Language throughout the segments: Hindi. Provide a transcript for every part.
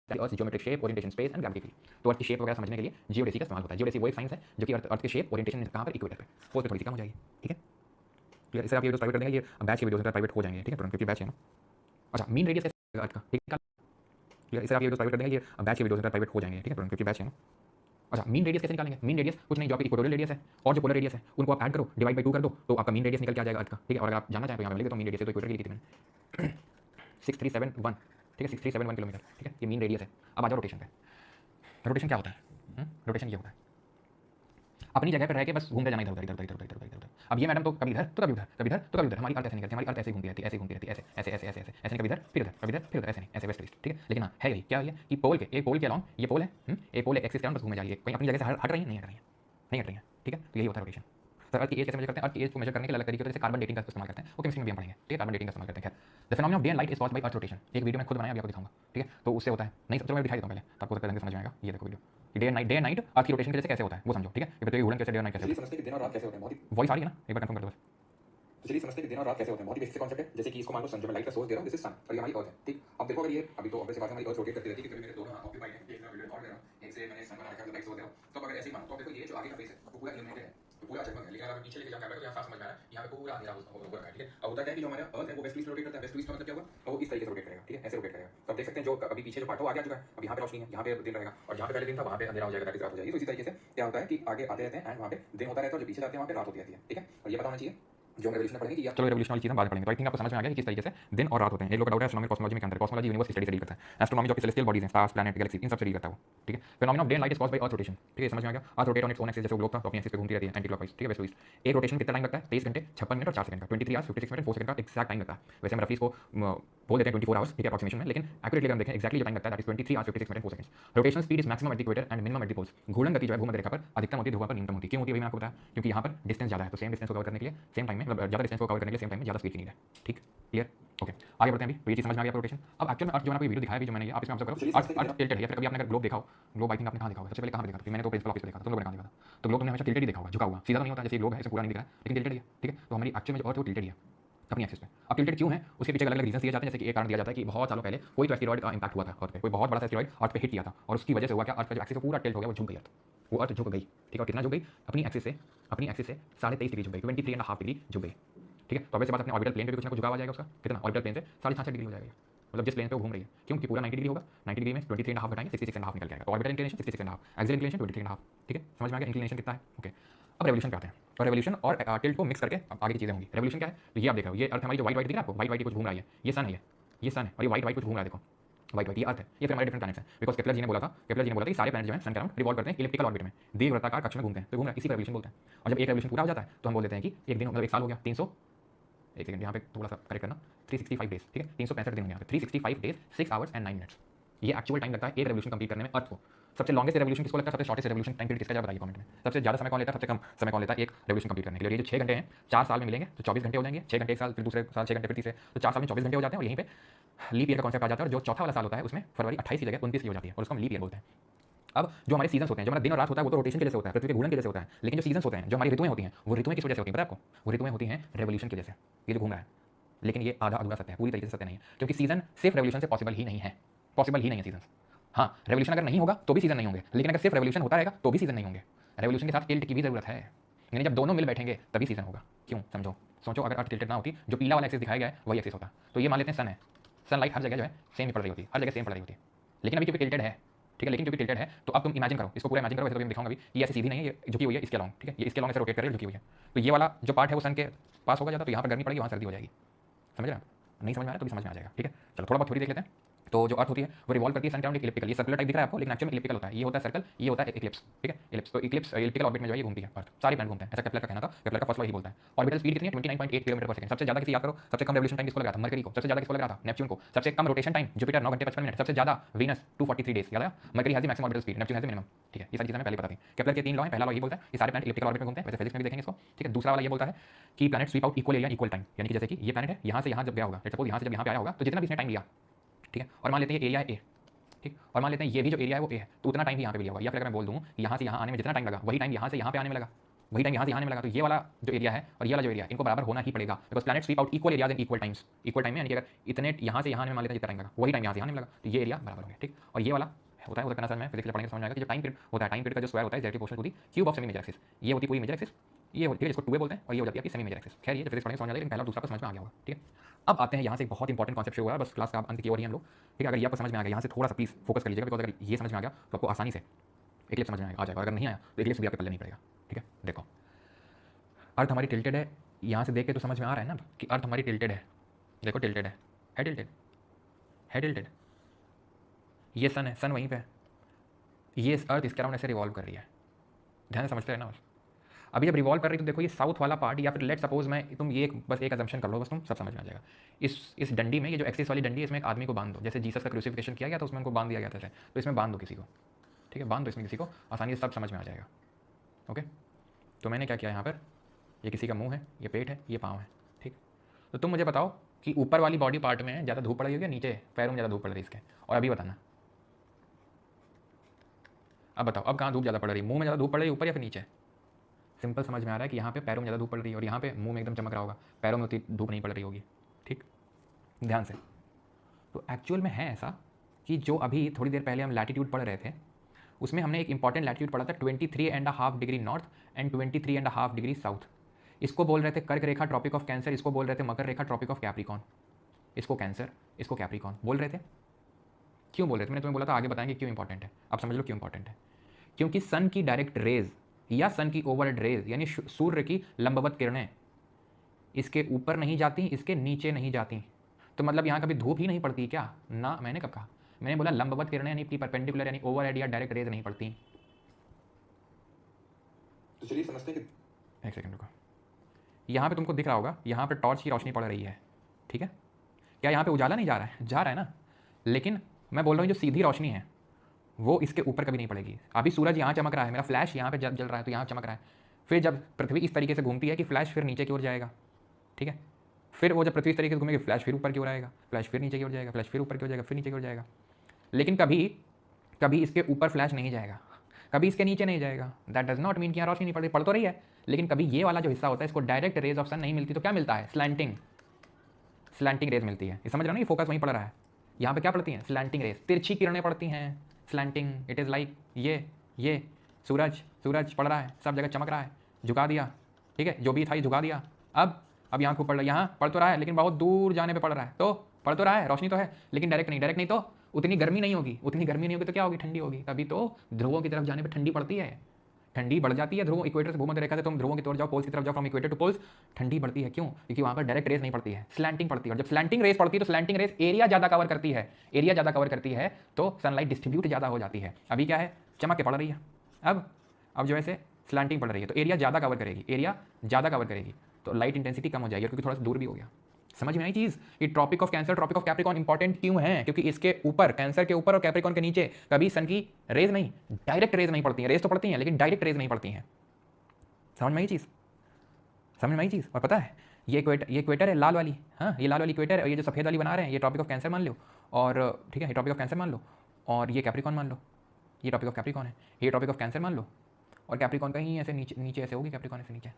Earth geometric shape, orientation, space and gravity field. तो अर्थ की शेप वगैरह समझने के लिए जियोडेसी का इस्तेमाल होता है। जियोडेसी वो एक साइंस है जो कि अर्थ के शेप, ओरिएंटेशन कहाँ पर इक्वेटर पे, वो पे थोड़ी सी कम हो जाएगी। ठीक है, क्लियर। इससे आप ये वीडियो प्राइवेट कर देंगे, ये बैच के वीडियोस प्राइवेट हो जाएंगे। ठीक है, तुरंत, क्योंकि बैच है ना। अच्छा, मीन रेडियस कैसे अर्थ का, ठीक है, क्लियर। इससे आप ये वीडियो प्राइवेट कर देंगे, ये बैच के वीडियोस प्राइवेट हो जाएंगे। ठीक है, तुरंत, क्योंकि बैच है ना। अच्छा, मीन रेडियस कैसे निकालेंगे? मीन रेडियस कुछ नहीं, जो आपकी इक्वेटोरियल रेडियस है और जो पोलर रेडियस है उनको आप ऐड करो, डिवाइड बाई 2 कर दो, तो आपका मीन रेडियस निकल के आ जाएगा अर्थ का। ठीक है, और अगर आप जानना चाहें तो यहाँ पे लिख देता हूँ मीन रेडियस, तो इक्वेटर की लिखी थी मैंने 6371। ठीक है, 6371 किलोमीटर। ठीक है, ये मीन रेडियस है। अब आ जाओ रोटेशन पे। रोटेशन क्या होता है? रोटेशन ये होता है अपनी जगह पर रह के बस घूमते जाना, इधर उधर इधर उधर इधर उधर इधर उधर। अब ये मैडम तो कभी इधर तो कभी उधर, कभी इधर तो कभी उधर। हमारी अर्थ ऐसे निकलती है, हमारी अर्थ ऐसे घूमती रहती है, ऐसे घूमती रहती है, ऐसे ऐसे ऐसे ऐसे ऐसे ऐसे, कभी इधर फिर उधर, कभी इधर फिर उधर, ऐसे नहीं, ऐसे वेस्ट ईस्ट। ठीक है, लेकिन हाँ है यही क्या है कि पोल के, एक पोल के अलॉन्ग ये पोल है, एक पोल एक्सिस के अलॉन्ग बस घूमे जा रही है, कहीं अपनी जगह से हट रही है, नहीं हट रही है, नहीं हट रही है। ठीक है, तो यही होता है रोटेशन। सर अर्थ की एज कैसे मेजर करते हैं? अर्थ की एज को मेजर करने के अलग तरीके होते हैं, जैसे कार्बन डेटिंग का इस्तेमाल करते हैं, वो केमिस्ट्री में भी हम पढ़ेंगे। ठीक है, कार्बन डेटिंग का इस्तेमाल करते हैं। खैर, the phenomenon of day and light is caused by earth rotation, एक वीडियो मैं खुद बनाया, अभी आपको दिखाऊंगा। ठीक है, तो उससे होता है नहीं, चलो मैं दिखाई देता हूं पहले, आपको सकता है समझ में आएगा। ये देखो वीडियो, डे एंड नाइट अर्थ की रोटेशन के जैसे कैसे होता है वो समझो। ठीक है, ये बताइए घूर्णन कैसे, डे और नाइट कैसे होता है, समझते हैं कि दिन और रात कैसे होते हैं। बहुत ही वॉइस आ रही है ना, एक बार कंफर्म कर दो बस। तो चलिए समझते हैं कि दिन और रात कैसे होते हैं। बहुत ही बेसिक कॉन्सेप्ट है, जैसे कि इसको मान लो सन, जो मैं लाइट का सोर्स दे रहा हूं, दिस इज सन और ये हमारी अर्थ है। ठीक, अब देखो अगर ये अभी तो ऑब्वियस बात है, हमारी अर्थ रोटेट करती रहती है, क्योंकि मेरे दोनों ऑक्यूपाइड हैं। एक मैं वीडियो रिकॉर्ड कर रहा हूं, एक से मैंने सन बना रखा है, लाइट सोर्स दे रहा हूं। तो अगर ऐसे ही मानो तो देखो ये जो आगे का फेस है वो पूरा इल्यूमिनेटेड है, तो पूरा जगमग है। लेकिन अगर पीछे लेके जाऊं कैमरा तो यहाँ साफ समझ में आ रहा है, यहाँ पे पूरा अंधेरा हो रखा है। ठीक है, अब होता क्या है कि जो हमारा अर्थ है वो वेस्ट ईस्ट रोटेट करता है। वेस्ट ईस्ट का मतलब क्या होगा, वो इस तरीके से रोटेट करेगा। ठीक है, ऐसे रोटेट करेगा। तो आप देख सकते हैं जो अभी पीछे जो पार्ट हो आगे आ चुका है, अब यहाँ पे रोशनी है, यहाँ पे दिन रहेगा, और जहाँ पे पहले दिन था वहाँ पे अंधेरा हो जाएगा, रात हो जाएगी। तो इसी तरीके से क्या होता है कि आगे आते रहते हैं एंड वहाँ पे दिन होता रहता है, और जो पीछे जाते हैं वहाँ पे रात होती रहती है। ठीक है, और ये पता होना चाहिए जो रेवोल्यूशन पढ़ेंगे कि चलो रेवोल्यूशन वाली चीज़ हम बाद में पढ़ेंगे। तो आई थिंक आपको समझ में आ गया कि किस तरीके से दिन और रात होते हैं। एक लोग का डाउट है एस्ट्रोनॉमी कॉस्मोलॉजी में क्या अंतर है। कॉस्मोलॉजी यूनिवर्स स्टडी से डील करता है, एस्ट्रोनॉमी जो कि सेलेस्टियल बॉडीज हैं, स्टार्स, प्लैनेट, गैलेक्सी, इन सब से डील करता है वो। ठीक है, phenomenon of day and light is caused by earth rotation. ठीक है, समझ में आ गया। Earth rotate on its own axis, जैसे वो ग्लोब था तो अपनी एक्सिस पे घूमती रहती है एंटी क्लॉकवाइज। ठीक है, वेस्ट टू ईस्ट। एक रोटेशन कितना टाइम लगता है? 23 घंटे 56 मिनट और 4 सेकंड का, 23 आवर्स 56 मिनट 4 सेकंड का एक्जैक्ट टाइम लगता है। वैसे हम रफली इसको बोल देते हैं 24 आवर्स। ठीक है, अप्रोक्सीमेशन में, लेकिन एक्यूरेटली हम देखें एक्जैक्टली जो टाइम लगता है that is 23 hours 56 minute 4 second. Rotation speed is maximum at the equator and minimum at the poles. घूर्णन गति जो है भूमध्य रेखा पर अधिकतम होती है, ध्रुव पर न्यूनतम होती है। क्यों होती है वही मैंने आपको बताया, क्योंकि यहाँ पर डिस्टेंस ज़्यादा है, तो सेम डिस्टेंस को कवर करने के लिए सेम टाइम में, मतलब ज़्यादा डिस्टेंस को कवर करने के लिए सेम टाइम में ज़्यादा स्पीड की नीड है। ठीक, क्लियर, ओके। आगे बढ़ते हैं। अभी तो ये चीज समझ में आ गया रोटेशन। अब एक्चुअल में अर्थ जो मैंने आपको वीडियो दिखाया, भी जो मैंने ये, आप इसमें ऑब्जर्व करो, अर्थ टिल्टेड है। या फिर कभी आपने अगर ग्लोब देखा हो, ग्लोब आई थिंक आपने कहाँ देखा होगा, सबसे पहले कहाँ पे देखा था? मैंने तो प्रिंसिपल ऑफिस पे देखा था, तुम लोगों ने कहाँ देखा था? तो ग्लोब तुमने हमेशा टिल्टेड ही देखा होगा, झुका हुआ, सीधा तो नहीं होता जैसे ग्लोब है, इसे पूरा नहीं दिख रहा है, लेकिन टिल्टेड ही है। ठीक है, तो हमारी एक्चुअल में जो अर्थ है वो टिल्टेड ही है अपनी एक्सिस पे। अब टिल्टेड क्यों है उसके पीछे अलग अलग रीजन दिए जाते हैं, जैसे कि एक कारण दिया जाता है कि बहुत सालों पहले कोई तो एस्टेरॉइड का इंपैक्ट हुआ था अर्थ पे, कोई बहुत बड़ा सा एस्टेरॉइड अर्थ पे हिट किया था, और उसकी वजह से हुआ क्या, अर्थ का जो एक्सिस पूरा टिल्ट हो गया, वो झुक गई अर्थ, वो अर्थ झुक गई। ठीक है, और कितना झुक गई? अपनी एक्सिस से 23.5 डिग्री झुक गई, 23.5 डिग्री झुक गई। ठीक है, तो अब बात अपने ऑर्बिटल प्लेन पे भी कुछ ना कुछ झुकाव आ जाएगा उसका। कितना? ऑर्बिटल प्लेन से 66.5 डिग्री हो जाएगा, मतलब जिस प्लेन पे वो घूम रही है, क्योंकि पूरा 90 डिग्री होगा, 90 डिग्री में 23.5 घटाएंगे 66.5 निकल जाएगा। तो ऑर्बिटल इंक्लिनेशन 66.5, एक्सियल इंक्लिनेशन 23.5। ठीक है, समझ में आ गया इंक्लिनेशन कितना है। ओके, अब रेवोल्यूशन पे आते हैं। और रेवोल्यूशन और टिल्ट को मिक्स करके अब आगे की चीजें होंगी। रेवोल्यूशन क्या है? तो ये आप देख रहे हो, ये अर्थ हमारी जो व्हाइट व्हाइट दिख रहा है आपको, व्हाइट व्हाइट कुछ घूम रहा है, ये सन है, ये सन है, और ये व्हाइट व्हाइट कुछ घूम रहा है, देखो व्हाइट व्हाइट, ये अर्थ है। ये फिर हमारे डिफरेंट प्लैनेट्स हैं, बिकॉज केपलर जी ने बोला था, कि सारे प्लैनेट जो हैं सन के अराउंड रिवॉल्व करते हैं इलिप्टिकल ऑर्बिट में, दीर्घवृत्ताकार कक्ष में घूमते हैं, तो घूम रहा है, इसी को रेवोल्यूशन बोलते हैं। और जब एक रेवोल्यूशन पूरा हो जाता है तो हम बोल देते हैं कि एक दिन, मतलब एक साल हो गया, 300, एक सेकंड यहाँ पे थोड़ा सा करेक्ट करना, 365 डेज। ठीक है, 365 दिन होंगे यहाँ पे, 365 डेज 6 आवर्स एंड 9 मिनट्स। ये एक्चुअल टाइम लगता है एक रेवोल्यूशन कंप्लीट करने में अर्थ को। सबसे लॉन्गेस्ट रेवोल्यूशन किसको लगता है? सबसे शॉर्टेस्ट रेवोल्यूशन टाइम पीरियड किसका? जरा बताइए कमेंट में। सबसे ज़्यादा समय कौन लेता है, सबसे कम समय कौन लेता है एक रेवोल्यूशन कंप्लीट करने के लिए? ये जो 6 घंटे हैं 4 साल में मिलेंगे तो 24 घंटे हो जाएंगे, 6 घंटे एक साल, फिर दूसरे साल 6 घंटे, फिर तीसरे, तो 4 साल में 24 घंटे हो जाते हैं। और यहीं पे लीप ईयर का कॉन्सेप्ट आ जाता है, और जो चौथा वाला साल होता है उसमें फरवरी 28 की जगह 29 की हो जाती है, और उसको हम लीप ईयर बोलते हैं। अब जो हमारे सीजन होते हैं, जो हमारा दिन और रात होता है, वो तो रोटेशन के जैसे होता है, पृथ्वी के घूर्णन के जैसे होता है, लेकिन जो सीजन होते हैं, जो हमारी ऋतुएं होती हैं, वो ऋतुएं किस वजह से होती हैं पता है आपको? वो ऋतुएं होती हैं रेवोल्यूशन की वजह से, ये जो घूम रहा है। लेकिन ये आधा अधूरा सत्य है, पूरी तरीके से सत्य नहीं है, क्योंकि सीजन सिर्फ रेवोल्यूशन से पॉसिबल ही नहीं है, पॉसिबल ही नहीं है सीजन। हाँ, रेवोल्यूशन अगर नहीं होगा तो भी सीजन नहीं होंगे, लेकिन अगर सिर्फ रेवोल्यूशन होता रहेगा तो भी सीजन नहीं होंगे। रेवोल्यूशन के साथ टिल्ट की भी जरूरत है, यानी जब दोनों मिल बैठेंगे तभी सीजन होगा। क्यों? समझो, सोचो, अगर अर्थ टिल्टेड ना होती, जो पीला वाला एक्सिस दिखाया गया है वही एक्सिस होता, तो ये मान लेते हैं सन है, सनलाइट हर जगह जो है सेम ही पड़ रही होती है, हर जगह सेम पड़ रही होती है। लेकिन अभी क्योंकि टिल्टेड है, ठीक है, लेकिन क्योंकि टिल्टेड है तो अब तुम इमेजिन करो, इसको पूरा इमेजिन करो, वैसे तो मैं दिखाऊंगा अभी, ये ऐसी सीधी नहीं है, ये झुकी हुई है इसके अलॉन्ग। ठीक है, ये इसके अलॉन्ग ऐसे रोटेट कर रही है, झुकी हुई है, तो ये वाला जो पार्ट है वो सन के पास होगा ज़्यादा, तो यहाँ पर गर्मी पड़ेगी, वहाँ सर्दी हो जाएगी। समझ रहे हैं? नहीं समझ में आ रहा तो भी समझ में आ जाएगा। ठीक है, चलो थोड़ा बहुत थ्योरी देख लेते हैं। तो जो अर्थ होती है वो रिवॉल्व करती है सन के अराउंड, एक इलिप्टिकल, ये सर्कुलर टाइप दिख रहा है आपको, लेकिन एक्चुअल में इलिप्टिकल होता है। ये होता है सर्कल, ये होता है इक्लिप्स। ठीक है, इलिप्स, तो इक्लिप्स इलिप्टिकल ऑर्बिट में जो है ये घूमती है अर्थ, सारे प्लैनेट घूमते हैं, ऐसा केपलर का कहना था, केपलर का फर्स्ट लॉ यही बोलता है। ऑर्बिटल स्पीड कितनी है? 29.8 किलोमीटर पर सेकंड। सबसे ज्यादा किसी याद करो, सबसे कम रेवोल्यूशन टाइम किसको लगा था? मरकरी को। सबसे ज्यादा किसको लगा था? नेपच्यून को। सबसे कम रोटेशन टाइम जुपिटर 9 घंटे 55 मिनट। सबसे ज्यादा वीनस 243 डेज। याद आया? Mercury has the maximum orbital speed, Neptune has the minimum. ठीक है, ये सारी चीजें हमें पहले पता थी। केपलर के 3 लॉ हैं, पहला लॉ ये बोलता है कि सारे प्लैनेट इलिप्टिकल ऑर्बिट में घूमते हैं, वैसे फिजिक्स में भी देखेंगे इसको। ठीक है, दूसरा वाला ये बोलता है कि planet SVEEP out equal area equal time, यानी कि जैसे कि ये प्लैनेट है, यहाँ से यहाँ जब गया होगा, लेट्स सपोज यहाँ से जब यहाँ पे आया होगा, तो जितना भी इसने टाइम लिया, ठीक है, और मान लेते हैं एरिया है ए, ठीक, और मान लेते हैं ये भी जो एरिया है वो ए है, तो उतना टाइम ही यहाँ पे भी लिया होगा। या फिर अगर मैं बोल दूँ यहाँ से यहाँ आने में जितना टाइम लगा वही टाइम यहाँ से यहाँ पे आने में लगा, वही टाइम यहाँ से यहाँ आने में लगा, तो ये वाला जो एरिया है और ये वाला जो एरिया, इनको बराबर होना ही पड़ेगा, because planet SVEEP out equal areas in equal times, equal time में, यानी कि अगर इतने यहाँ से यहाँ आने में मान लेते हैं जितना टाइम लगा, वही टाइम यहाँ से यहाँ आने में लगा, तो ये एरिया बराबर हो गया, ठीक। और ये वाला होता है, करना सर मैं फिजिक्स पढ़ने समझ आएगा कि जो टाइम पीरियड होता है, टाइम पीरियड का जो स्क्वायर होता है is proportional to the cube of semi major axis, ये होती पूरी मेजर एक्सिस, ये होती है इसको 2a बोलते हैं, और ये हो जाती है आपकी सेमी मेजर एक्सिस। खैर ये जो फिजिक्स पढ़ने समझ आ जाएगा, लेकिन पहला दूसरा को समझ में आ गया होगा, ठीक है। अब आते हैं यहाँ से एक बहुत इंपॉर्टेंट कॉन्सेप्ट हुआ है, बस क्लास का अंत की ओर ही हम लोग, ठीक है। अगर ये आपको समझ में आ गया, यहाँ से थोड़ा सा प्लीज फोकस कर लीजिएगा, बिकॉज अगर ये समझ में आ गया तो आपको आसानी से एक्लिप्स समझ में आ जाएगा, अगर नहीं आया तो एक्लिप्स भी आपको कर लेनी पड़ेगा, ठीक है। देखो अर्थ हमारी टिल्टेड है, यहाँ से देख के तो समझ में आ रहा है ना कि अर्थ हमारी टिल्टेड है, देखो टिल्टेड है टिल्टेड, है टिल्टेड, ये सन है, सन वहीं पे है, ये अर्थ इसके अराउंड ऐसे रिवॉल्व कर रही है, ध्यान से समझते हैं ना। अभी जब रिवॉल्व कर रही है तो देखो ये साउथ वाला पार्ट, या फिर लेट सपोज मैं तुम ये बस एक अजम्पशन कर लो, बस तुम सब समझ में आ जाएगा। इस डंडी में, ये जो एक्सिस वाली डंडी है, इसमें एक आदमी को बांध दो, जैसे जीसस का क्रूसिफिकेशन किया गया तो उसमें उनको बांध दिया गया था, तो इसमें बांध दो किसी को, ठीक है, बांध दो इसमें किसी को, आसानी से सब समझ में आ जाएगा, ओके। तो मैंने क्या किया यहाँ पर, ये किसी का मुंह है, ये पेट है, ये पाँव है, ठीक। तो तुम मुझे बताओ कि ऊपर वाली बॉडी पार्ट में ज़्यादा धूप पड़ रही होगी, नीचे पैरों में ज़्यादा धूप पड़ रही है इसके, और अभी बताना, अब बताओ अब कहाँ धूप ज़्यादा पड़ रही है, मुंह में ज़्यादा धूप पड़ रही है ऊपर या फिर नीचे। सिंपल समझ में आ रहा है कि यहाँ पे पैरों में ज़्यादा धूप पड़ रही है, और यहाँ पे मुंह में एकदम चमक रहा होगा, पैरों में उतनी धूप नहीं पड़ रही होगी, ठीक, ध्यान से। तो एक्चुअल में है ऐसा कि जो अभी थोड़ी देर पहले हम लैटिट्यूड पढ़ रहे थे, उसमें हमने एक इंपॉर्टेंट लैटिट्यूड पढ़ा था 23.5 degree north and 23.5 degree south. इसको बोल रहे थे कर्क रेखा ट्रॉपिक ऑफ कैंसर, इसको बोल रहे थे मकर रेखा ट्रॉपिक ऑफ कैप्रिकॉन, इसको कैंसर इसको कैप्रिकॉन बोल रहे थे। क्यों बोल रहे थे, मैंने तुम्हें बोला था आगे बताएंगे क्यों इंपॉर्टेंट है, अब समझ लो क्यों इंपॉर्टेंट है। क्योंकि सन की डायरेक्ट रेज या सन की ओवरहेड रेज, यानी सूर्य की लंबवत किरणें इसके ऊपर नहीं जाती, इसके नीचे नहीं जाती, तो मतलब यहाँ कभी धूप ही नहीं पड़ती क्या ना, मैंने कब कहा, मैंने बोला लंबवत किरणें यानी परपेंडिकुलर यानी ओवरहेड या डायरेक्ट रेज नहीं पड़ती। तो चलिए समझते हैं कि, एक सेकंड रुको, यहाँ पे तुमको दिख रहा होगा, यहाँ पे टॉर्च की रोशनी पड़ रही है, ठीक है, क्या यहाँ पे उजाला नहीं जा रहा है, जा रहा है ना, लेकिन मैं बोल रहा हूँ जो सीधी रोशनी है वो इसके ऊपर कभी नहीं पड़ेगी। अभी सूरज यहाँ चमक रहा है, मेरा फ्लैश यहाँ पे जल रहा है तो यहाँ चमक रहा है, फिर जब पृथ्वी इस तरीके से घूमती है कि फ्लैश फिर नीचे की ओर जाएगा, ठीक है, फिर वो जब पृथ्वी इस तरीके से घूमेगी फ्लैश फिर ऊपर की ओर आएगा, फ्लैश फिर नीचे की ओर जाएगा, फ्लैश फिर ऊपर की ओर जाएगा, फिर नीचे की ओर जाएगा, लेकिन कभी इसके ऊपर फ्लैश नहीं जाएगा, कभी इसके नीचे नहीं जाएगा। दैट डज नॉट मीन कि यहाँ रोशनी नहीं पड़ रही, पड़ तो रही है, लेकिन कभी ये वाला जो हिस्सा होता है इसको डायरेक्ट रेज ऑफ सन नहीं मिलती, तो क्या मिलता है, स्लैंटिंग रेज मिलती है। ये समझ रहा ना, ये फोकस वहीं पड़ रहा है, यहाँ पे क्या पड़ती हैं, स्लैंटिंग रेज, तिरछी किरणें पड़ती हैं, स्लैंटिंग, इट इज़ लाइक ये सूरज पड़ रहा है, सब जगह चमक रहा है, झुका दिया, ठीक है, जो भी था ये झुका दिया, अब यहाँ खूब पड़ रहा है, यहाँ पड़ तो रहा है लेकिन बहुत दूर जाने पे पड़ रहा है, तो पड़ तो रहा है, रोशनी तो है लेकिन डायरेक्ट नहीं तो उतनी गर्मी नहीं होगी, तो क्या होगी, ठंडी होगी, तभी तो ध्रुवों की तरफ जाने पर ठंडी पड़ती है, ठंडी बढ़ जाती है, ध्रुव इक्वेटर से भूमध्य रेखा से तुम ध्रुवों की तरफ जाओ, पोल्स की तरफ जाओ, फ्रॉम इक्वेटर टू पोल्स, ठंडी बढ़ती है, क्यों, क्योंकि वहाँ पर डायरेक्ट रेस नहीं पड़ती है, स्लैंटिंग पड़ती है, और जब स्लैंटिंग रेस पड़ती है तो स्लैंटिंग रेस एरिया ज़्यादा कवर करती है, तो सनलाइट डिस्ट्रीब्यूट ज़्यादा हो जाती है। अभी क्या है, चमक के पड़ रही है, अब जो है स्लैंटिंग पड़ रही है तो एरिया ज़्यादा कवर करेगी, तो लाइट इंटेंसिटी कम हो जाएगी, क्योंकि थोड़ा सा दूर भी हो गया। समझ में आई चीज़ कि Tropic of Cancer, Tropic of Capricorn important क्यों है, क्योंकि इसके ऊपर, कैंसर के ऊपर और कैप्रिकॉन के नीचे कभी सन की रेज नहीं, डायरेक्ट रेज नहीं पड़ती हैं, रेज तो पड़ती हैं लेकिन डायरेक्ट रेज नहीं पड़ती हैं। समझ में आई चीज़, और पता है ये इक्वेटर है लाल वाली, हाँ ये लाल वाली इक्वेटर है, और ये जो सफ़ेद वाली बना रहे हैं ये ट्रॉपिक ऑफ कैंसर मान लो, और ठीक है, ये ट्रॉपिक ऑफ कैंसर मान लो, और ये कैप्रिकॉन मान लो, ये ट्रॉपिक ऑफ कैप्रिकॉन है, ये ट्रॉपिक ऑफ कैंसर मान लो, और कैप्रिकॉन कहीं ऐसे नीचे ऐसे होगी, कैप्रिकॉन ऐसे नीचे।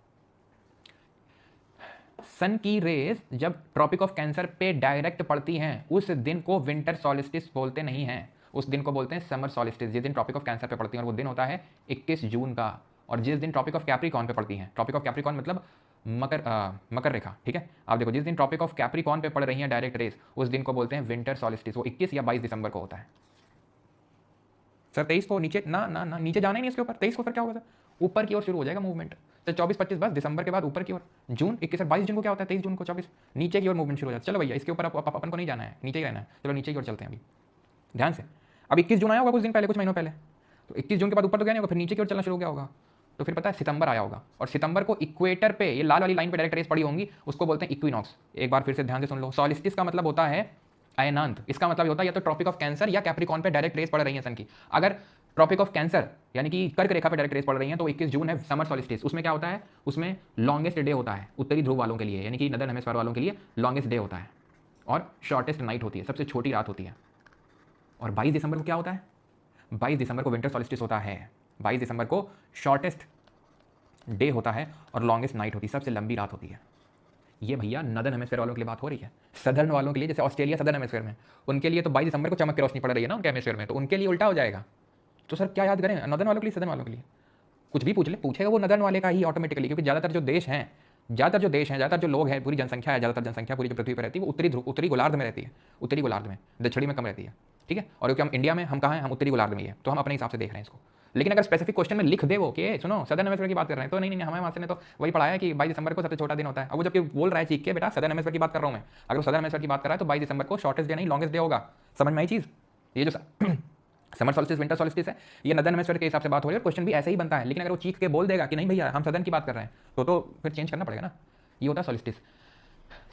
सन की रेज जब ट्रॉपिक ऑफ कैंसर पे डायरेक्ट पड़ती हैं उस दिन को विंटर सॉलिस्टिस बोलते नहीं हैं, उस दिन को बोलते हैं समर सॉलिस्टिस, जिस दिन ट्रॉपिक ऑफ कैंसर पे पड़ती हैं, और वो दिन होता है 21 जून का। और जिस दिन ट्रॉपिक ऑफ कैप्रिकॉन पे पड़ती हैं, ट्रॉपिक ऑफ कैप्रिकॉन मतलब मकर रेखा, ठीक है, आप देखो जिस दिन ट्रॉपिक ऑफ कैप्रिकॉन पे पड़ रही हैं डायरेक्ट रेज, उस दिन को बोलते हैं विंटर सॉलिस्टिस, वो 21 या 22 दिसंबर को होता है। सर 23 को नीचे ना नीचे जाना ही नहीं इसके ऊपर, 23 को फिर क्या होगा सर, ऊपर की ओर शुरू हो जाएगा मूवमेंट, तो 24-25 बस दिसंबर के बाद ऊपर की ओर, जून 21 और 22 जून को क्या होता है, 23 जून को 24 नीचे की ओर मूवमेंट शुरू हो जाता है। चलो भैया इसके ऊपर अपन को नहीं जाना है, नीचे ही रहना है, चलो नीचे की ओर चलते हैं अभी ध्यान से। अब 21 जून आया होगा कुछ दिन पहले, कुछ महीनों पहले, तो 21 जून के बाद ऊपर तो गया नहीं होगा, फिर नीचे की ओर चलना शुरू हो गया होगा, तो फिर पता है सितंबर आया होगा, और सितंबर को इक्वेटर पे ये लाल वाली लाइन पे डायरेक्ट रेस पड़ी होंगी, उसको बोलते हैं इक्विनॉक्स। एक बार फिर से ध्यान से सुन लो, सॉलिस्टिस का मतलब होता है अयनांत, इसका मतलब होता है या तो ट्रॉपिक ऑफ कैंसर या कैप्रिकॉन पे डायरेक्ट रेस पड़ रही है सन की। अगर ट्रॉपिक ऑफ कैंसर यानी कि कर्क रेखा पे डायरेक्ट रेस पड़ रही है तो 21 जून है समर सॉलिस्टिस। उसमें क्या होता है, उसमें लॉन्गेस्ट डे होता है उत्तरी ध्रुव वालों के लिए, यानी कि नदर्न हेमिस्फीयर वालों के लिए लॉन्गेस्ट डे होता है, और शॉर्टेस्ट नाइट होती है, सबसे छोटी रात होती है। और 22 दिसंबर को क्या होता है, 22 दिसंबर को विंटर सॉलिस्टिस होता है, 22 दिसंबर को शॉर्टेस्ट डे होता है और लॉन्गेस्ट नाइट होती है, सबसे लंबी रात होती है। ये भैया नदर्न हेमिस्फीयर वालों के लिए बात हो रही है। सदर्न वालों के लिए, जैसे ऑस्ट्रेलिया सदर्न हेमिस्फीयर में, उनके लिए तो 22 दिसंबर को चमक की रोशनी पड़ रही है ना उनके हेमिस्फीयर में, तो उनके लिए उल्टा हो जाएगा। तो सर क्या याद करें, नदर्न वालों के लिए, सदर्न वालों के लिए? कुछ भी पूछ ले, पूछेगा वो नदर्न वाले का ही ऑटोमेटिकली, क्योंकि ज़्यादातर जो देश हैं, ज़्यादातर जो लोग हैं, पूरी जनसंख्या है, ज़्यादातर जनसंख्या पूरी जो पृथ्वी पर रहती है वो उत्तरी गोलार्ध में रहती है, उत्तरी गोलार्ध में, दक्षिणी में कम रहती है, ठीक है। और क्योंकि हम इंडिया में, हम कहाँ हैं, हम उत्तरी गोलार्ध में ही है, तो हम अपने हिसाब से देख रहे हैं इसको। लेकिन अगर स्पेसिफिक क्वेश्चन में लिख दे वो कि सुनो सदर्न हेमिस्फीयर की बात कर रहे हैं, तो नहीं, हमारे मास्टर ने तो वही पढ़ाया है कि 22 दिसंबर को सबसे छोटा दिन होता है। अब वो जबकि बोल रहा है चीख के, बेटा सदर्न हेमिस्फीयर की बात कर रहा हूँ मैं, अगर वो सदर्न हेमिस्फीयर की बात कर रहा है तो 22 दिसंबर को शॉर्टेस्ट डे नहीं लॉन्गेस्ट डे होगा। समझ में आई चीज़? ये जो समर सॉल्स्टिस, विंटर सॉल्स्टिस है, ये नदर्न हेमिस्फीयर के हिसाब से बात हो रही है, क्वेश्चन भी ऐसे ही बनता है। लेकिन अगर वो चीख के बोल देगा कि नहीं भैया हम सदर्न की बात कर रहे हैं, तो फिर चेंज करना पड़ेगा ना। ये होता है सॉल्स्टिस।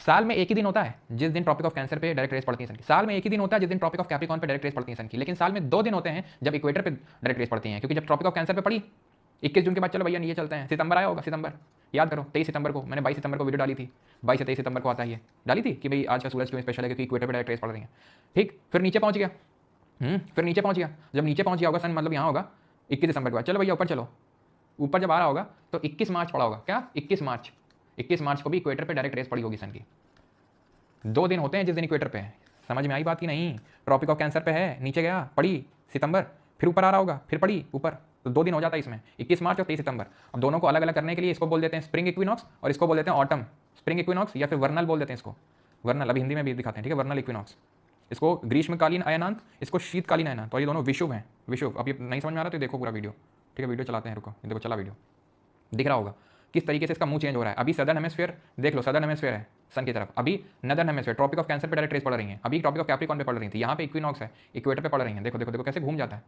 साल में एक ही दिन होता है जिस दिन ट्रॉपिक ऑफ कैंसर पे डायरेक्ट रेस पड़ती है सन की। साल में एक ही दिन होता है जिस दिन ट्रॉपिक ऑफ कैप्रिकॉर्न पे डायरेक्ट रेस पड़ती है सन की। लेकिन साल में 2 दिन होते हैं जब इक्वेटर पे डायरेक्ट रेस पड़ती हैं, क्योंकि जब ट्रॉपिक ऑफ कैंसर पे पड़ी 21 जून के बाद, चलो भैया ये चलते हैं, सितंबर आया होगा, सितंबर याद करो, 23 सितंबर को मैंने 22 सितंबर को वीडियो डाली थी, 22 से 23 सितंबर को आता है, ये डाली थी कि भाई आज का सूरज क्यों स्पेशल है, क्योंकि इक्वेटर पे डायरेक्ट रेस पड़ रही है। ठीक, फिर नीचे पहुंच गया, फिर नीचे पहुंच गया, जब नीचे पहुंच गया होगा सन, मतलब यहाँ होगा 21 दिसंबर के बाद, चलो भैया ऊपर चलो, ऊपर जब आ रहा होगा तो 21 मार्च पड़ा होगा, क्या 21 मार्च को भी इक्वेटर पे डायरेक्ट रेस पड़ी होगी सन की। 2 दिन होते हैं जिस दिन इक्वेटर पे है। समझ में आई बात की नहीं? ट्रॉपिक ऑफ कैंसर पे है, नीचे गया पड़ी सितंबर, फिर ऊपर आ रहा होगा, फिर पड़ी ऊपर, तो 2 दिन हो जाता है इसमें, 21 मार्च और 23 सितंबर। अब दोनों को अलग अलग करने के लिए इसको बोल देते हैं स्प्रिंग इक्विनॉक्स और इसको बोल देते हैं ऑटम स्प्रिंग इक्विनॉक्स, या फिर वर्नल बोल देते हैं इसको, वर्नल, अभी हिंदी में भी दिखाते हैं, ठीक है, वर्नल इक्विनॉक्स। इसको ग्रीष्मकालीन अयनांत, इसको शीतकालीन अयनांत, और ये दोनों विषुव हैं, विषुव। अब ये नहीं समझ में आ रहा तो देखो पूरा वीडियो, ठीक है, वीडियो चलाते हैं, रुको, ये देखो चला वीडियो, दिख रहा होगा किस तरीके से इसका मुंह चेंज हो रहा है। अभी सदर्न हेमिस्फीयर देख लो, सदर्न हेमिस्फीयर है सन की तरफ, अभी northern hemisphere Tropic of Cancer पे डायरेक्ट रेस पड़ रही है, अभी ट्रॉपिक ऑफ कैप्रिकॉर्न पे पड़ रही थी, यहाँ पे इक्विनॉक्स है, इक्वेटर पे पड़ रही है, देखो देखो देखो कैसे घूम जाता है,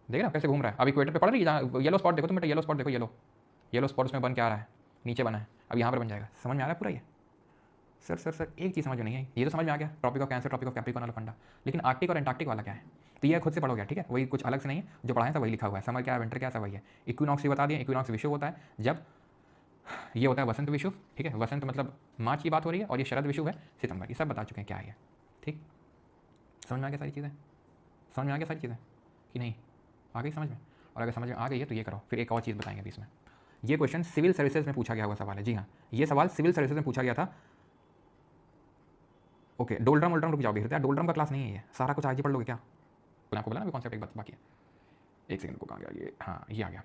देख ना कैसे घूम रहा है, अब इक्वेटर पे पड़ रही है, जहाँ येलो स्पॉट देखो तुम बेटा, येलो स्पॉट देखो, येलो स्पॉट उसमें बन के आ रहा है, नीचे बना है, अब यहाँ पर बन जाएगा। समझ में आ रहा है पूरा ये? सर एक चीज़ समझ में नहीं आई, ये तो समझ में आ गया Tropic of Cancer, Tropic of Capricorn वाला फंडा, लेकिन आर्कटिक और एंटार्क्टिक वाला क्या है, तो ये खुद से पढ़ोगे, ठीक है, वही कुछ अलग से नहीं है, जो पढ़ाएं सब वही लिखा हुआ है, समर क्या है, विंटर क्या है, सब वही है। इक्विनॉक्स भी बता दिया, इक्विनॉक्स विषुव होता है जब ये होता है वसंत विषुव, ठीक है, वसंत मतलब मार्च की बात हो रही है, और ये शरद विषुव है सितंबर, ये सब बता चुके हैं क्या है, ठीक। समझ में आ गया सारी चीज़ें? समझ में आ गया सारी चीज़ें कि नहीं आ गई समझ में? और अगर समझ में आ गई है तो ये करो, फिर एक और चीज़ बताएंगे अभी इसमें। ये क्वेश्चन सिविल सर्विसेज में पूछा गया हुआ सवाल है, जी हाँ, ये सवाल सिविल सर्विसेज में पूछा गया था। ओके, डोलड्रम रुक जाओगे, डोलड्रम का क्लास नहीं है ये, सारा कुछ आज ही पढ़ लोगे क्या? मैंने आपको बोला ना कॉन्सेप्ट एक बात बाकी है, एक सेकंड को कहाँ गया ये, हाँ ये आ गया।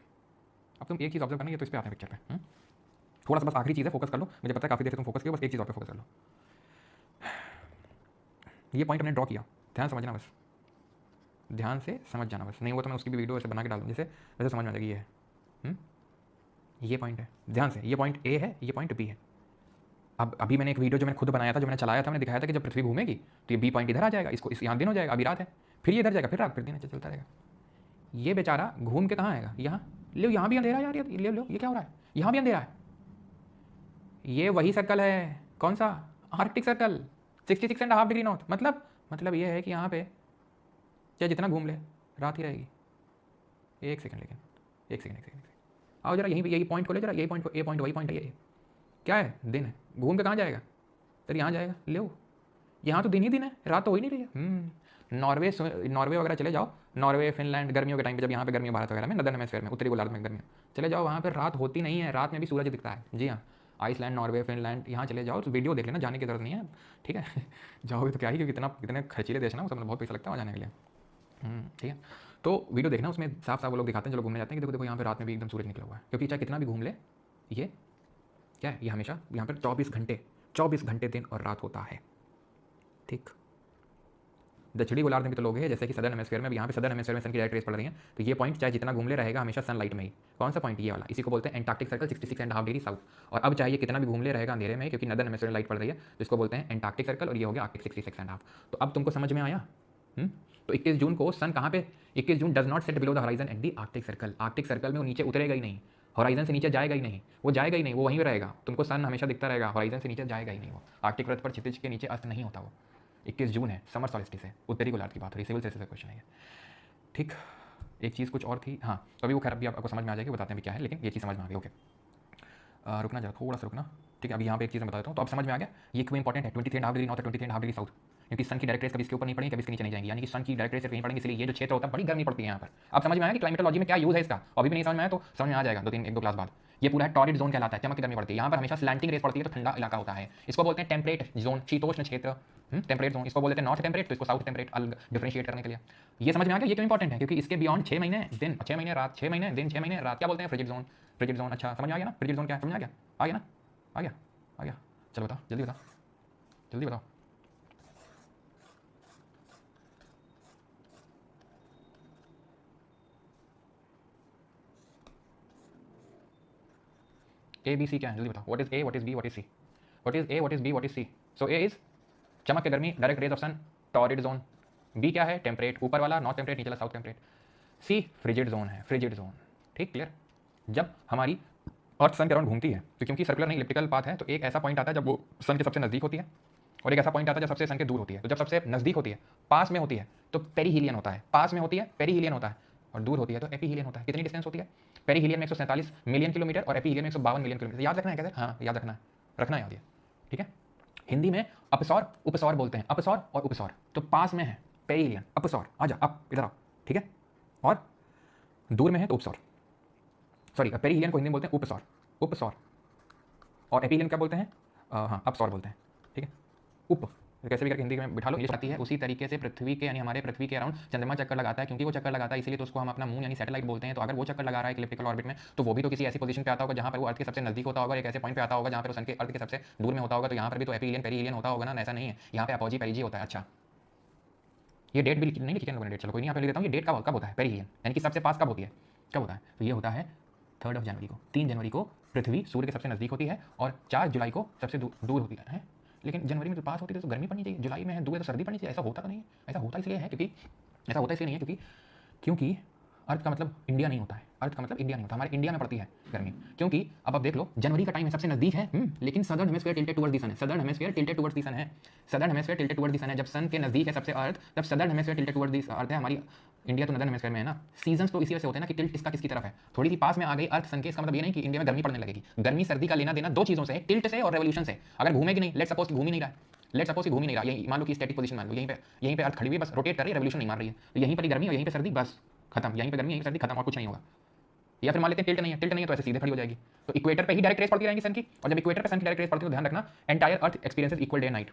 अब तुम एक चीज़ ऑब्जर्व करना, ये तो इस पर आते हैं पिक्चर पे, थोड़ा सा बस आखिरी चीज़ है, फोकस कर लो, मुझे पता है काफ़ी देर से तुम फोकस किया, बस एक चीज़ और पे फोकस कर लो। ये पॉइंट हमने ड्रॉ किया, ध्यान समझना बस, ध्यान से समझ जाना बस, नहीं हुआ तो मैं उसकी भी वीडियो ऐसे बना के डाल दूँ जैसे वैसे समझ में आ जाएगी। ये है ये पॉइंट है, ध्यान से, ये पॉइंट ए है, ये पॉइंट बी है। अब अभी मैंने एक वीडियो जो मैंने खुद बनाया था, जो मैंने चलाया था, मैंने दिखाया था कि जब पृथ्वी घूमेगी तो ये बी पॉइंट इधर आ जाएगा, इसको इस यहाँ दिन हो जाएगा, अभी रात है, फिर ये इधर जाएगा, फिर रात, फिर दिन चलता रहेगा। ये बेचारा घूम के कहाँ आएगा, यहाँ ले, यहाँ भी अंधेरा यार, ले लो, ये क्या हो रहा है, यहाँ भी अंधेरा है। ये वही सर्कल है, कौन सा, आर्कटिक सर्कल, 66.5 डिग्री नॉर्थ, मतलब ये है कि यहाँ पे चाहे जितना घूम ले रात ही रहेगी। एक सेकंड एक सेकंड आओ जरा यही पॉइंट को ले, जरा यही पॉइंट को, ए पॉइंट वही पॉइंट है, ये क्या है, दिन है, घूम के कहाँ जाएगा, फिर यहाँ जाएगा, ले यहाँ तो दिन ही दिन है, रात तो हो ही नहीं रही है। नॉर्वे वगैरह चले जाओ, नॉर्वे फिनलैंड गर्मियों के टाइम पे, जब यहाँ पे गर्मी भारत वगैरह में, नदर्न हेमिस्फीयर में, उत्तरी गोलार्ध में गर्मी, चले जाओ वहाँ पर रात होती नहीं है, रात में भी सूरज दिखता है। जी हाँ, आइसलैंड, नॉर्वे, फिनलैंड, यहाँ चले जाओ तो वीडियो देख लेना, जाने की जरूरत नहीं है, ठीक है। जाओगे तो क्या ही, क्योंकि कितने खर्चीले देश ना, उसमें बहुत पैसा लगता है वहाँ जाने के लिए, ठीक है। तो वीडियो देखना, उसमें साफ साफ वो लोग दिखाते हैं, जो लोग घूमने जाते हैं कि देखो देखो यहाँ पे रात में भी एकदम सूरज निकला हुआ है, क्योंकि चाहे कितना भी घूम ले, ये क्या है, ये हमेशा यहाँ पर 24 घंटे दिन और रात होता है, ठीक। दक्षिणी गोलार्ध में भी तो लोग हैं, जैसे कि सदर्न हेमिस्फीयर में, यहाँ पे सदर्न हेमिस्फीयर में सन की डायरेक्ट रेस पड़ रही है, तो ये पॉइंट चाहे जितना घूम ले रहेगा हमेशा सनलाइट में ही। कौन सा पॉइंट, ये वाला, इसी को बोलते हैं एंटार्क्टिक सर्कल, 66.5 डिग्री साउथ। और अब चाहे कितना भी घूम ले रहेगा अंधेरे में, क्योंकि नदर्न हेमिस्फीयर में लाइट पड़ रही है, तो इसको बोलते हैं एंटार्क्टिक सर्कल, और ये हो गया आर्कटिक 66.5। तो अब तुमको समझ में आया। तो 21 जून को सन कहाँ पे, 21 June does not set below the horizon at the Arctic circle, Arctic circle में वो नीचे उतरेगा ही नहीं, हॉराइजन से नीचे जाएगा ही नहीं, वो जाएगा ही नहीं, वो वहीं पे रहेगा, तुमको सन हमेशा दिखता रहेगा, हॉराइजन से नीचे जाएगा ही नहीं, वो आर्कटिक वृत्त पर क्षितिज के नीचे अस्त नहीं होता वो। 21 जून है, समर सॉल्स्टिस है, उत्तरी गोलार्ध की बात हो रही है, सिविल सर्विसेज का क्वेश्चन है, ठीक। एक चीज़ कुछ और थी, हाँ, तो अभी वो खैर अभी आपको समझ में आ जाएगी, बताते हैं भी क्या है, लेकिन ये चीज़ समझ में आ गई, ओके। रुकना जरा, थोड़ा सा रुकना, ठीक है। अभी यहाँ पे एक चीज़ मैं बता देता हूँ, तो अब समझ में आ गया, ये क्यों इंपॉर्टेंट है, 23.5 डिग्री नॉर्थ, 23.5 डिग्री साउथ, क्योंकि सन की डायरेक्ट रेस कभी इसके ऊपर नहीं पड़ेगी, कभी इसके नीचे नहीं जाएंगी, यानी कि सन की डायरेक्ट रेस कहीं पड़ेंगे, इसलिए ये जो क्षेत्र होता है बड़ी गर्मी पड़ती है यहाँ पर। अब समझ में आया कि क्लाइमेटोलॉजी में क्या यूज़ है इसका, अभी भी नहीं समझ में आया तो समझ में आ जाएगा एक दो क्लास बाद, ये पूरा है टॉरिड जोन कहलाता है, चमक की गर्मी पड़ती है। यहाँ पर हमेशा स्लैंटिंग रेस पड़ती है तो ठंडा इलाका होता है। इसको बोलते हैं टेम्परेट जोन, शीतोष्ण क्षेत्र, टेम्परेट जोन। इसको बोलते हैं नॉर्थ टेम्परेट, तो इसको साउथ टेम्परेट अलग डिफरेंशिएट करने के लिए। ये समझ में आ गया ये क्यों इंपॉर्टेंट है, क्योंकि इसके बियॉन्ड 6 महीने दिन, 6 महीने रात, 6 महीने दिन, 6 महीने रात, क्या बोलते हैं फ्रिजिड जोन। फ्रिजिड जोन, अच्छा समझ में आ गया ना, फ्रिजिड जोन क्या है, समझ में आ गया, आ गया ना, आ गया, आ गया। चलो बताओ, जल्दी बताओ, जल्दी बताओ। ए बी सी क्या है, जल्दी बताओ। What is A, what is B, what is C, what is A, what is B, what is C. So A is चमक की गर्मी, direct rays of sun, torrid zone. B क्या है, टेम्परेट, ऊपर वाला नॉर्थ टेम्परेट, नीचे वाला south temperate. C frigid zone है, फ्रिजिड जोन। ठीक, क्लियर। जब हमारी अर्थ सन के अराउंड घूमती है तो क्योंकि सर्कुलर नहीं इलिप्टिकल पाथ है, तो एक ऐसा पॉइंट आता है जब वो सन के सबसे नजदीक होती है, और एक ऐसा पॉइंट आता है जब सबसे सन के दूर होती है। तो जब सबसे नजदीक होती है, पास में होती है, तो पेरीहीलियन होता है। पास में होती है पेरीहीलियन होता है, और दूर होती है तो एपीहीलियन होता है। कितनी डिस्टेंस होती है, पेरीहीलियन में 147 मिलियन किलोमीटर और एपीहीलियन में 152 मिलियन किलोमीटर। याद रखना है कैसे, हाँ याद रखना है, रखना याद है, ठीक है। हिंदी में अपसौर उपसौर बोलते हैं, अपसौर और उपसौर। तो पास में है पेरीहीलियन, अपसौर, आ जा अप, इधर आओ, ठीक है। और दूर में है तो उपसौर, सॉरी पेरीहीलियन को हिंदी में बोलते हैं उपसौर, उपसौर। और एपीहीलियन क्या बोलते हैं, हाँ अपसौर बोलते हैं, ठीक है। उप कैसे भी करके हिंदी में बिठा लो, इंग्लिश आती है। उसी तरीके से पृथ्वी के यानी हमारे पृथ्वी के अराउंड चंद्रमा चक्कर लगाता है, क्योंकि वो चक्कर लगाता है इसलिए तो उसको हम अपना मून यानी सैटेलाइट बोलते हैं। तो अगर वो चक्कर लगा रहा है इलिप्टिकल ऑर्बिट में, तो वो भी तो किसी ऐसी पोजीशन पे आता होगा जहाँ पर वो अर्थ के सबसे नजदीक होता होगा, एक ऐसे पॉइंट पे आता होगा जहाँ पर सन के अर्थ के सबसे दूर में होता होगा। तो यहाँ पर भी तो एपीहीलियन पेरीहीलियन होता होगा ना, ऐसा नहीं है। यहाँ पे अपोजी पेरिजी होता है। अच्छा, ये डेट भी नहीं लिखी लोगों ने डेट, चलो कोई नहीं, यहाँ पे लिख देता हूँ। ये डेट कब होता है पेरीहीलियन, यानी कि सबसे पास कब होती है, कब होता है। तो ये होता है 3 जनवरी को। 3 जनवरी को पृथ्वी सूर्य के सबसे नजदीक होती है और 4 जुलाई को सबसे दूर होती है। लेकिन जनवरी में तो पास होती है तो गर्मी पड़नी चाहिए, जुलाई में है दूर है तो सर्दी पड़नी चाहिए। ऐसा होता तो नहीं है, ऐसा होता इसलिए है क्योंकि ऐसा होता इसलिए नहीं है क्योंकि अर्थ का मतलब इंडिया नहीं होता है, अर्थ का मतलब इंडिया नहीं होता, हमारे इंडिया में पड़ती है गर्मी। क्योंकि अब देख लो, जनवरी का टाइम है, सबसे नजदीक है, लेकिन southern hemisphere tilted towards the sun है, southern hemisphere tilted towards the sun है, southern hemisphere tilted towards the sun है। जब सन के नजदीक है सबसे अर्थ, तब southern hemisphere tilted towards the earth है। हमारी इंडिया तो नदर्न हेमिस्फीयर में है ना। सीजन्स तो इसी वजह से होते हैं ना कि टिल्ट इसका किसकी तरफ है, थोड़ी सी पास में आ गई अर्थ सन के, इसका मतलब ये नहीं कि इंडिया में गर्मी पड़ने लगेगी। गर्मी सर्दी का लेना देना दो चीजों से, टिल्ट से और रेवोल्यूशन से। अगर घूमेगी नहीं, लेट सपोज कि घूम ही नहीं रहा है, लेट सपोज कि घूम ही नहीं रहा, यही मान लो कि स्टैटिक पोजीशन मान लो, यहीं पे अर्थ खड़ी हुई है, बस रोटेट कर रही है, रेवोल्यूशन नहीं मार रही है, तो यहीं पर ही गर्मी और यहीं पे सर्दी, बस खत्म। यहीं पे गर्मी यहीं पे सर्दी खत्म, और कुछ नहीं होगा। या फिर मान लेते हैं टिल्ट नहीं है, टिल्ट नहीं है तो ऐसे सीधे खड़ी हो जाएगी। तो इक्वेटर पे ही डायरेक्ट रेस पड़ती रहेंगी सन की, और जब इक्वेटर पे सन की डायरेक्ट रेस पड़ती है तो ध्यान रखना, एंटायर अर्थ एक्सपीरियंसेस इक्वल डे नाइट।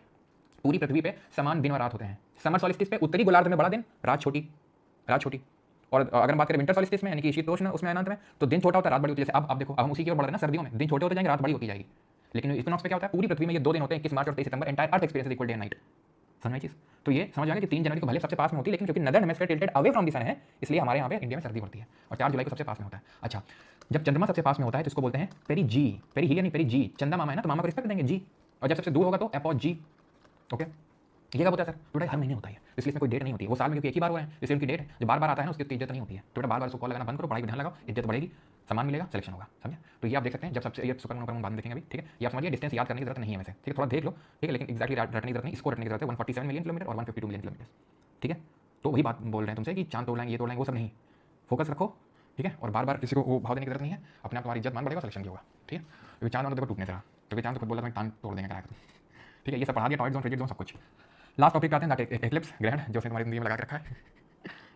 पूरी पृथ्वी पे समान दिन और रात होते हैं। समर सॉलिस्टिस पे उत्तरी गोलार्ध में बड़ा दिन, रात छोटी, रात छोटी। और अगर हम बात करें विंटर सॉलिस्टिस में यानी कि शीतोष्ण उसमें अनंत में, तो दिन छोटा होता है, रात बड़ी होती है। जैसे अब देखो, अब हम उसी की ओर बढ़ रहे हैं ना, सर्दियों में दिन छोटे होते जाएंगे, रात बड़ी होती जाएगी। लेकिन इक्विनॉक्स पे क्या होता है, पूरी पृथ्वी में ये 2 दिन होते हैं, 21 मार्च और 23 सितंबर, एंटायर अर्थ एक्सपीरियंसेस इक्वल डे नाइट। समझ चीज, तो ये समझ आएगा कि 3 जनवरी को भले सबसे पास में होती है, लेकिन क्योंकि northern hemisphere tilted away from the sun है, इसलिए हमारे यहाँ पे इंडिया में सर्दी पड़ती है। और 4 जुलाई को सबसे पास में होता है। अच्छा, जब चंद्रमा सबसे पास में होता है तो इसको बोलते हैं पेरीजी, पेरीहीलियन नहीं पेरीजी। चंदा मामा है ना, तो मामा को रिस्पेक्ट देंगे जी, और जब सबसे दूर होगा तो एपोजी। ओके, ये कब होता है सर, तो हर महीने होता है, इसलिए इसमें कोई डेट नहीं होती है। वो साल में क्योंकि एक ही बार हुआ है, इसलिए उनकी डेट जो बार बार आता है ना, उसकी इज्जत नहीं होती है। तो बार बार उसको कॉल लगाना बंद करो, पढ़ाई पर ध्यान लगाओ, इज्जत बढ़ेगी, सामान मिलेगा, सिलेक्शन होगा, समझे। तो ये आप देख सकते हैं, जब सबसे ये सुपर मून बाद में देखेंगे अभी, ठीक है। ये आप समझिए, डिस्टेंस याद करने की जरूरत नहीं है वैसे, ठीक है, थोड़ा देख लो, ठीक है, लेकिन एक्जैक्टली रटने की जरूरत नहीं, इसको रटने की जरूरत है। 147 मिलियन किलोमीटर और 152 मिलियन किलोमीटर, ठीक है। तो वही बात बोल रहे हैं तुमसे कि चांद तोड़ लाएंगे, ये तोड़ लाएंगे, वो सब नहीं, फोकस रखो, ठीक है। और बार बार किसी को वो भाव देने की जरूरत नहीं है, अपने आप तुम्हारी इज्जत मान बढ़ेगा, सिलेक्शन भी होगा, ठीक है। क्योंकि चांद देखो टूटने से, क्योंकि चांद खुद बोला था टांग तोड़ देंगे, ठीक है। ये सब पढ़ा दिया, टॉयड जोन, फ्रिजिड जोन, सब कुछ। लास्ट टॉपिक आते हैं, एक्लिप्स, ग्रहण, जो तुम्हारी जिंदगी में लगा के रखा है,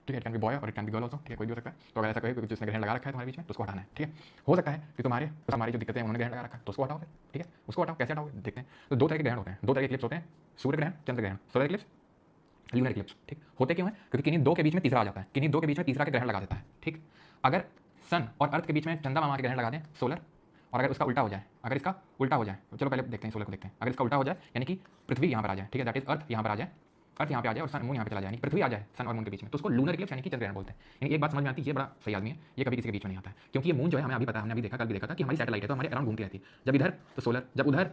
ठीक है। इट कैन बी बॉय और it can be girl also, ठीक है, कोई भी हो सकता है। तो अगर ऐसा कोई जिसने ग्रहण लगा रखा है तुम्हारे बीच में, तो उसको हटाना है, ठीक है। हो सकता है कि हमारी जो दिक्कतें हैं, उन्होंने ग्रहण लगा रखा है, तो उसको हटाओ, ठीक है, उसको हटाओ। कैसे हटाओगे देखते हैं। तो 2 तरह के ग्रहण होते हैं, 2 तरह के इक्लिप्स होते हैं, सूर्य ग्रहण, चंद्र ग्रहण, सोलर इक्लिप्स, ल्यूनर इक्लिप्स, ठीक। होते क्यों है, क्योंकि किन्हीं 2 के बीच में तीसरा आ जाता है, किन्हीं 2 के बीच में तीसरा के ग्रहण लगा देता है, ठीक। अगर सन और अर्थ के बीच में चंदा मामा के ग्रहण लगा दें, सोलर, और अगर उसका उल्टा हो जाए, अगर इसका उल्टा हो जाए, तो चलो पहले देखते हैं सोलर को देखते हैं। अगर इसका उल्टा हो जाए, यानी कि पृथ्वी यहाँ पर आ जाए, ठीक है, दैट इज अर्थ यहाँ पर आ जाए, अर्थ यहाँ पे आ जाए और सन मून यहाँ पे चला जाए, यानी पृथ्वी आ जाए सन और मून के बीच में, तो उसको लूनर इक्लिप्स यानी कि चंद्रग्रहण बोलते हैं। यानी एक बात समझ में आती है, ये बड़ा सही आदमी है, ये कभी किसी के बीच में नहीं आता है, क्योंकि ये मून जो है हमें अभी पता है, हमने अभी देखा, कल भी देखा था कि हमारी सैटेलाइट है, तो हमारे अराउंड घूमती रहती है। जब इधर तो सोलर, जब उधर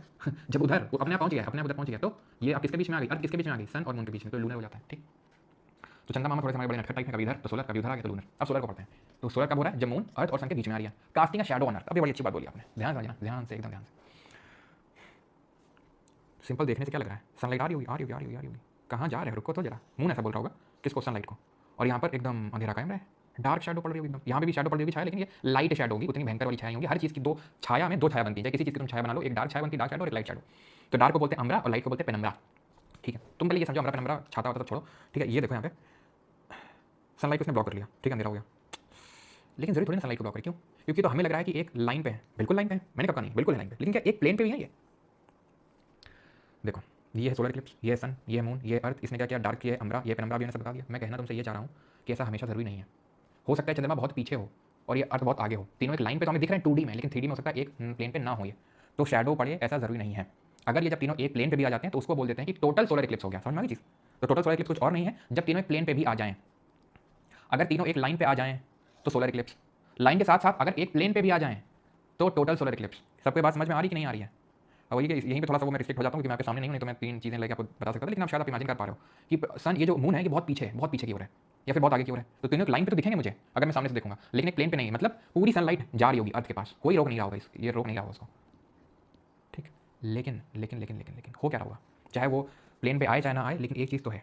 जब उधर वो अपने आप पहुंच गया, अपने आप उधर पहुंच गया, तो ये अब किसके बीच में आ गई, अर्थ किसके बीच में आ गई, सन और मून के बीच में, तो लूनर हो जाता है, ठीक। तो चंदा मामा थोड़े समय बड़े नटखट टाइप है, कभी इधर तो सोलर, कभी उधर आ गया तो लूनर। अब सोलर को पढ़ते हैं। तो सोलर कब हो रहा है, जब मून अर्थ और सन के बीच में आ रही है, casting a shadow on earth. अब ये बड़ी अच्छी बात बोली आपने, ध्यान समझना, ध्यान से, एकदम ध्यान से। सिंपल देखने से क्या लग रहा है, सनलाइट आ रही होगी, आ रही होगी, आ रही होगी, आ रही होगी, कहाँ जा रहे हो, रुको तो जरा। मून ऐसा बोल रहा होगा किसको, सनलाइट को, और यहाँ पर एकदम अंधेरा कायम रहे, डार्क शैडो पड़ रही होगी एकदम। यहाँ पे भी शैडो पड़ रही होगी छाया, लेकिन ये लाइट शैडो होगी, उतनी भयंकर वाली छाया होगी। हर चीज़ की 2 छाया में 2 छाया बनती है, किसी चीज़ की तुम छाया बना लो, एक डार्क छाया बनती है, डार्क शैडो और एक लाइट शैडो। तो डार्क को बोलते हैं अम्ब्रा और लाइट को बोलते हैं पेनम्ब्रा, ठीक है। तुम पहले ये समझो, अम्ब्रा पेनम्ब्रा छाता होता तो छोड़ो, ठीक है। ये देखो यहाँ पे सनलाइट उसने ब्लॉक कर लिया, ठीक है, अंधेरा हो गया। लेकिन जरूरी थोड़ी ना सनलाइट को ब्लॉक करे, क्यों, क्योंकि तो हमें लग रहा है कि एक लाइन पे है, बिल्कुल लाइन पे है, मैंने कहा नहीं बिल्कुल है लाइन पे, लेकिन क्या एक प्लेन पे भी है ये? देखो ये है सोलर इक्लिप्स, ये है सन, ये है मून, ये अर्थ, इसने क्या किया डार्क किया है अम्बरा, ये पेनम्बरा भी मैंने सब बता दिया। मैं कहना तुमसे ये चाह रहा हूँ कि ऐसा हमेशा जरूरी नहीं है। हो सकता है चंद्रमा बहुत पीछे हो और ये अर्थ बहुत आगे हो, तीनों एक लाइन पे तो हमें दिख रहे हैं 2D में, लेकिन 3D में हो सकता है एक प्लेन पे ना हो ये, तो शैडो पड़े, ऐसा जरूरी नहीं है। अगर ये जब तीनों एक प्लेन पे भी आ जाते हैं तो उसको बोल देते हैं कि टोटल सोलर इक्लिप्स हो गया। समझ में आ गई चीज़? तो टोटल सोलर इक्लिप्स कुछ और नहीं है, जब तीनों एक प्लेन पे भी आ जाएं। अगर तीनों एक लाइन पे आ जाएं तो सोलर इक्लिप्स, लाइन के साथ साथ अगर एक प्लेन पे भी आ जाएं तो टोटल सोलर इक्लिप्स। सबके बात समझ में आ रही कि नहीं आ रही है? और यहीं पे थोड़ा सा वो मैं रिस्ट्रिक्ट हो जाता हूँ कि मैं आपके सामने नहीं हूँ, नहीं तो मैं 3 चीज़ें लेके आपको बता सकता था, लेकिन आप शायद आप इमेजिन कर पा रहे हो कि सन, ये जो मून है ये बहुत पीछे है, बहुत पीछे की ओर है या फिर बहुत आगे की ओर है, तो तीनों एक लाइन पे तो दिखेंगे मुझे अगर मैं सामने से देखूंगा, लेकिन एक प्लेन पे नहीं है। मतलब पूरी सनलाइट जा रही होगी अर्थ के पास, कोई रोक नहीं रहा होगा, ये रोक नहीं रहा होगा उसको, ठीक। लेकिन लेकिन लेकिन लेकिन लेकिन हो क्या रहा होगा, चाहे वो प्लेन पे आए चाहे ना आए, लेकिन एक चीज़ तो है,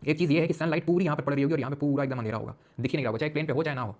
एक चीज़ ये है कि सनलाइट पूरी यहाँ पर पड़ रही होगी और यहाँ पे पूरा एकदम अंधेरा होगा, दिख ही नहीं रहा होगा, चाहे प्लेन पे हो चाहे ना हो,